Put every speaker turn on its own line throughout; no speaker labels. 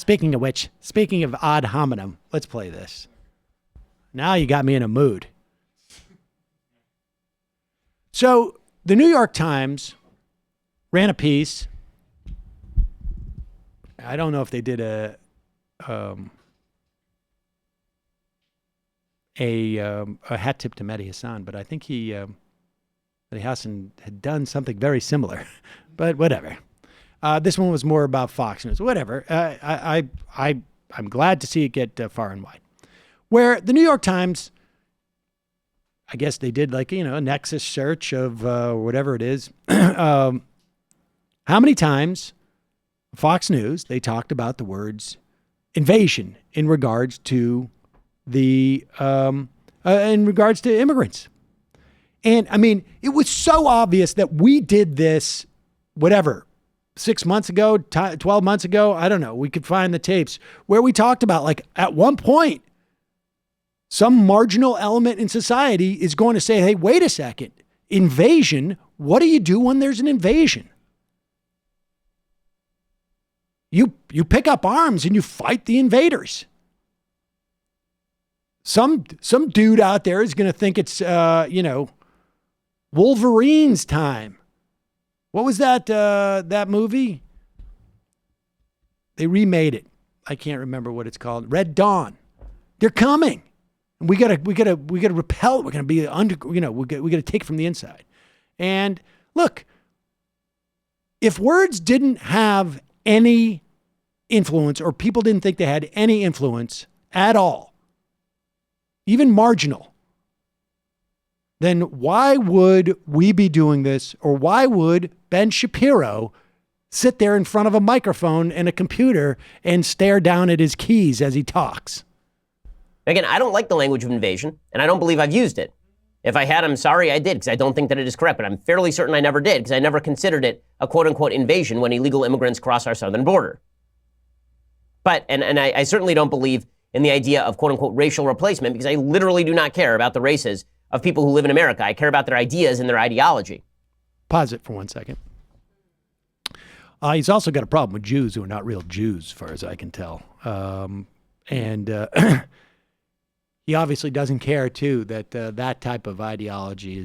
Speaking of which, speaking of ad hominem, let's play this. Now you got me in a mood. So the New York Times ran a piece. I don't know if they did a hat tip to Mehdi Hassan, but I think Mehdi Hassan had done something very similar. But whatever. This one was more about Fox News. Whatever. I'm glad to see it get far and wide. Where the New York Times, I guess they did like, a nexus search of whatever it is. How many times Fox News, they talked about the words invasion in regards to immigrants. And I mean, it was so obvious that we did this, 6 months ago, 12 months ago. I don't know. We could find the tapes where we talked about, like, at one point, some marginal element in society is going to say, hey, wait a second, invasion. What do you do when there's an invasion? You pick up arms and you fight the invaders. Some dude out there is going to think it's, Wolverine's time. What was that movie? They remade it. I can't remember what it's called. Red Dawn. They're coming. We gotta repel. We're gonna be under. We gotta take it from the inside. And look, if words didn't have any influence, or people didn't think they had any influence at all, even marginal, then why would we be doing this? Or why would Ben Shapiro sit there in front of a microphone and a computer and stare down at his keys as he talks?
Again, I don't like the language of invasion, and I don't believe I've used it. If I had, I'm sorry I did, because I don't think that it is correct, but I'm fairly certain I never did, because I never considered it a quote-unquote invasion when illegal immigrants cross our southern border. But, and I certainly don't believe in the idea of quote-unquote racial replacement, because I literally do not care about the races of people who live in America. I care about their ideas and their ideology.
Pause it for 1 second. He's also got a problem with Jews who are not real Jews, as far as I can tell. He obviously doesn't care, too, that that type of ideology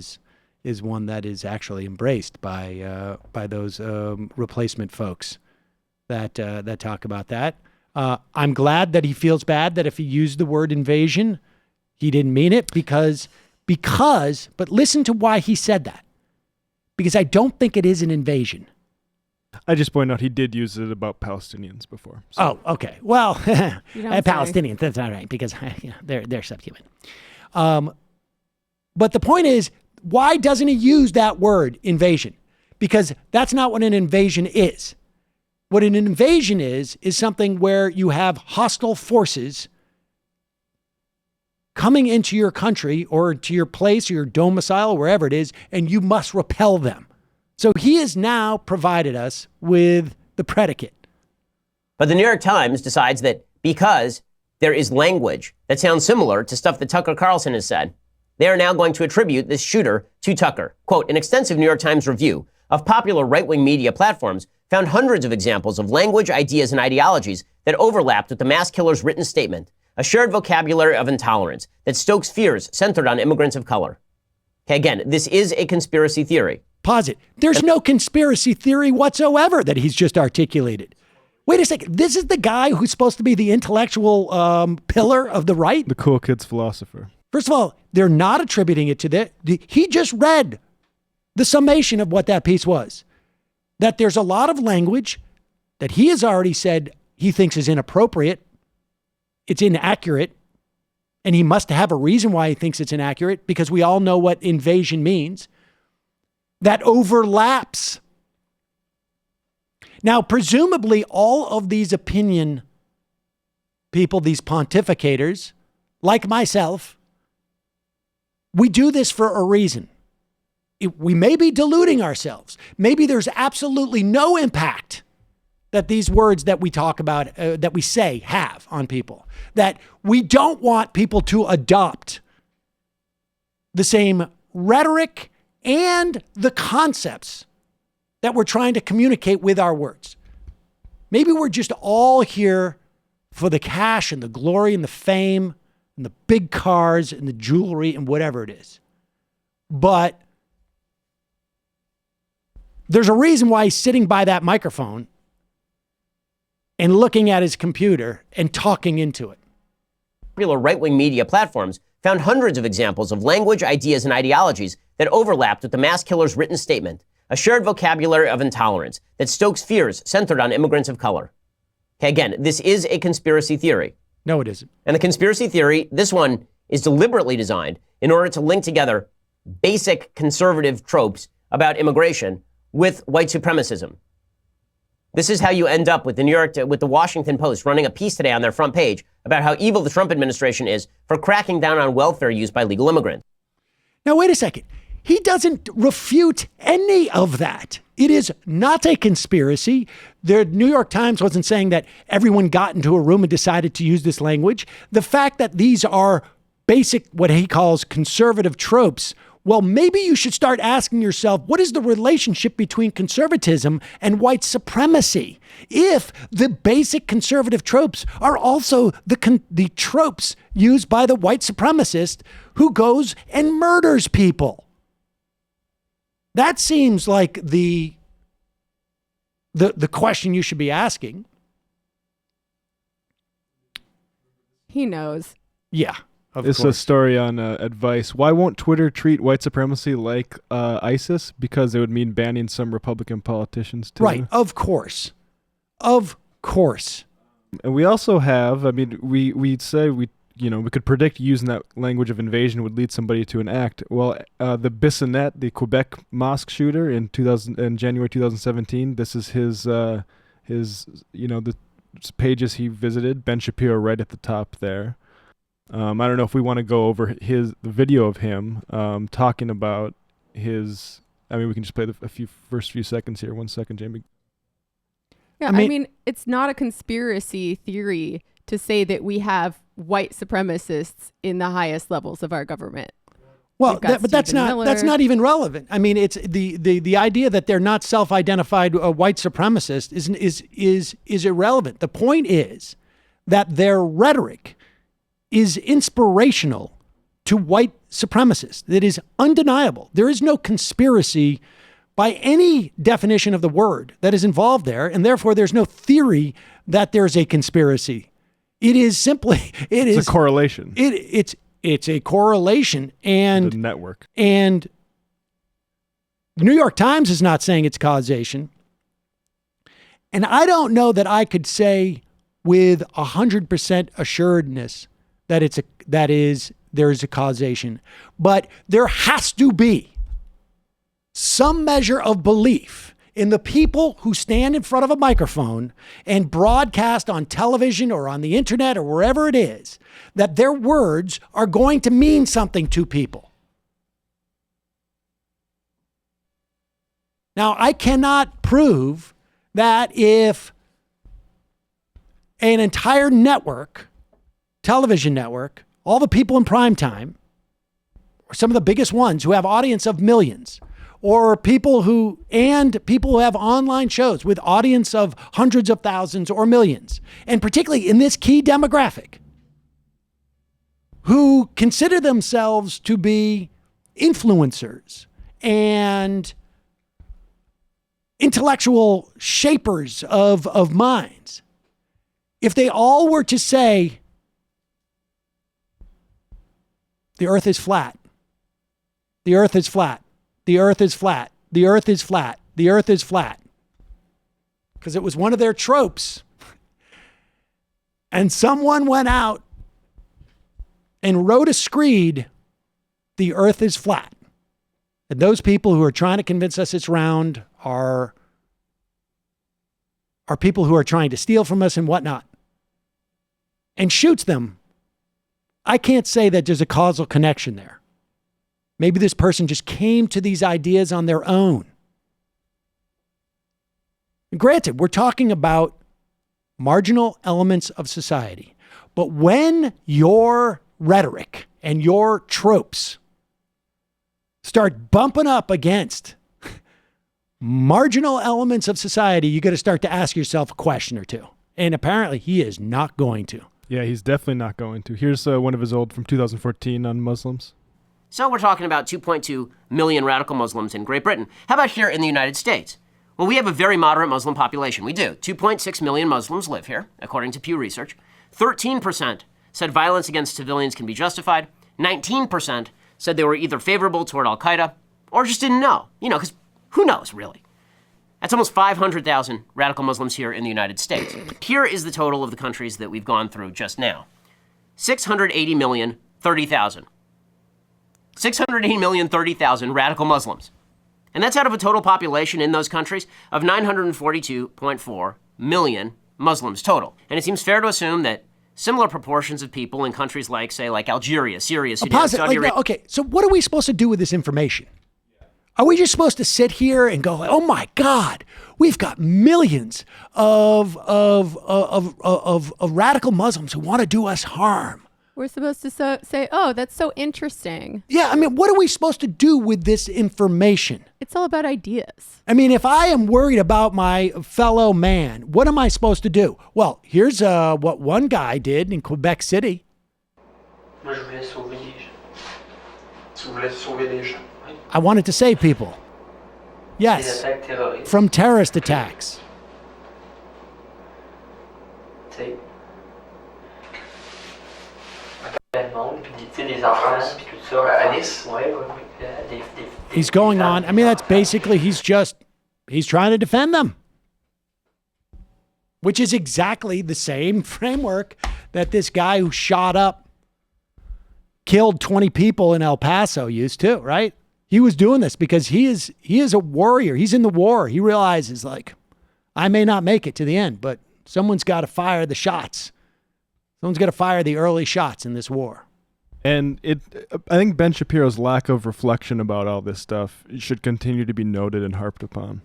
is one that is actually embraced by those replacement folks that talk about that. I'm glad that he feels bad that if he used the word invasion, he didn't mean it because, but listen to why he said that. Because I don't think it is an invasion.
I just point out he did use it about Palestinians before.
So. Oh, okay. Well, Palestinians, that's all right, because they're subhuman. But the point is, why doesn't he use that word, invasion? Because that's not what an invasion is. What an invasion is something where you have hostile forces coming into your country or to your place or your domicile, wherever it is, and you must repel them. So he has now provided us with the predicate.
But the New York Times decides that because there is language that sounds similar to stuff that Tucker Carlson has said, they are now going to attribute this shooter to Tucker. Quote, an extensive New York Times review of popular right-wing media platforms found hundreds of examples of language, ideas, and ideologies that overlapped with the mass killer's written statement, a shared vocabulary of intolerance that stokes fears centered on immigrants of color. Okay, again, this is a conspiracy theory.
Pause it. There's no conspiracy theory whatsoever that he's just articulated. Wait a second. This is the guy who's supposed to be the intellectual pillar of the right?
The cool kid's philosopher.
First of all, they're not attributing it to that. He just read the summation of what that piece was. That there's a lot of language that he has already said he thinks is inappropriate. It's inaccurate. And he must have a reason why he thinks it's inaccurate, because we all know what invasion means. That overlaps. Now, presumably, all of these opinion people, these pontificators, like myself, we do this for a reason. We may be deluding ourselves. Maybe there's absolutely no impact that these words that we talk about, that we say, have on people. That we don't want people to adopt the same rhetoric and the concepts that we're trying to communicate with our words. Maybe we're just all here for the cash and the glory and the fame and the big cars and the jewelry and whatever it is. But there's a reason why he's sitting by that microphone and looking at his computer and talking into it.
Popular right-wing media platforms found hundreds of examples of language, ideas, and ideologies that overlapped with the mass killer's written statement, a shared vocabulary of intolerance that stokes fears centered on immigrants of color. Okay, again, this is a conspiracy theory.
No, it isn't.
And the conspiracy theory, this one, is deliberately designed in order to link together basic conservative tropes about immigration with white supremacism. This is how you end up with the Washington Post running a piece today on their front page about how evil the Trump administration is for cracking down on welfare use by legal immigrants.
Now, wait a second. He doesn't refute any of that. It is not a conspiracy. The New York Times wasn't saying that everyone got into a room and decided to use this language. The fact that these are basic, what he calls conservative tropes, well, maybe you should start asking yourself, what is the relationship between conservatism and white supremacy? If the basic conservative tropes are also the tropes used by the white supremacist who goes and murders people. That seems like the question you should be asking.
He knows.
Yeah.
It's a story on advice. Why won't Twitter treat white supremacy like ISIS? Because it would mean banning some Republican politicians too.
Right. Of course. Of course.
And we also have, I mean, we said we could predict using that language of invasion would lead somebody to an act. Well, the Bissonnette, the Quebec mosque shooter in January 2017, this is his the pages he visited, Ben Shapiro right at the top there. I don't know if we want to go over the video of him talking about his. I mean, we can just play the first few seconds here. 1 second, Jamie.
Yeah, I mean, it's not a conspiracy theory to say that we have white supremacists in the highest levels of our government.
Well, but that's not even relevant. I mean, it's the idea that they're not self-identified white supremacists is irrelevant. The point is that their rhetoric is inspirational to white supremacists. That is undeniable. There is no conspiracy by any definition of the word that is involved there, and therefore there's no theory that there's a conspiracy. It is simply
it's a correlation.
It's a correlation, and
the network.
And the New York Times is not saying it's causation. And I don't know that I could say with 100% assuredness that there is a causation, but there has to be some measure of belief in the people who stand in front of a microphone and broadcast on television or on the internet or wherever it is, that their words are going to mean something to people. Now, I cannot prove that if an entire network, television network, all the people in prime time, or some of the biggest ones who have audience of millions, or people who have online shows with audience of hundreds of thousands or millions, and particularly in this key demographic, who consider themselves to be influencers and intellectual shapers of minds, if they all were to say, the earth is flat, the earth is flat, the earth is flat, the earth is flat, the earth is flat, because it was one of their tropes, and someone went out and wrote a screed, the earth is flat. And those people who are trying to convince us it's round are people who are trying to steal from us and whatnot, and shoots them. I can't say that there's a causal connection there. Maybe this person just came to these ideas on their own. Granted, we're talking about marginal elements of society, but when your rhetoric and your tropes start bumping up against marginal elements of society, you got to start to ask yourself a question or two. And apparently he is not going to.
Yeah, he's definitely not going to. Here's one of his old from 2014 on Muslims.
So we're talking about 2.2 million radical Muslims in Great Britain. How about here in the United States? Well, we have a very moderate Muslim population. We do. 2.6 million Muslims live here, according to Pew Research. 13% said violence against civilians can be justified. 19% said they were either favorable toward al-Qaeda or just didn't know. Because who knows, really? That's almost 500,000 radical Muslims here in the United States. Here is the total of the countries that we've gone through just now. 680,030,000. 680,030,000 radical Muslims. And that's out of a total population in those countries of 942.4 million Muslims total. And it seems fair to assume that similar proportions of people in countries like, say, like Algeria, Syria, Sudan, Saudi Arabia.
Okay, so what are we supposed to do with this information? Are we just supposed to sit here and go, oh my God, we've got millions of radical Muslims who want to do us harm?
We're supposed to say, oh, that's so interesting.
Yeah, I mean, what are we supposed to do with this information?
It's all about ideas.
I mean, if I am worried about my fellow man, what am I supposed to do? Well, here's what one guy did in Quebec City.
Moi, je voulais sauver les gens. Tu voulais sauver les gens.
I wanted to save people. Yes, from terrorist attacks.
Tu sais, le monde, puis des enfants, puis tout ça. Alice? Ouais.
He's going on. I mean, that's basically, he's trying to defend them. Which is exactly the same framework that this guy who killed 20 people in El Paso used to, right? He was doing this because he is a warrior. He's in the war. He realizes, like, I may not make it to the end, but someone's got to fire the shots. Someone's got to fire the early shots in this war.
And I think Ben Shapiro's lack of reflection about all this stuff should continue to be noted and harped upon.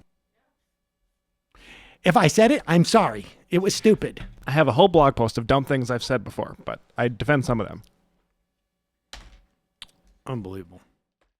If I said it, I'm sorry. It was stupid.
I have a whole blog post of dumb things I've said before, but I defend some of them.
Unbelievable.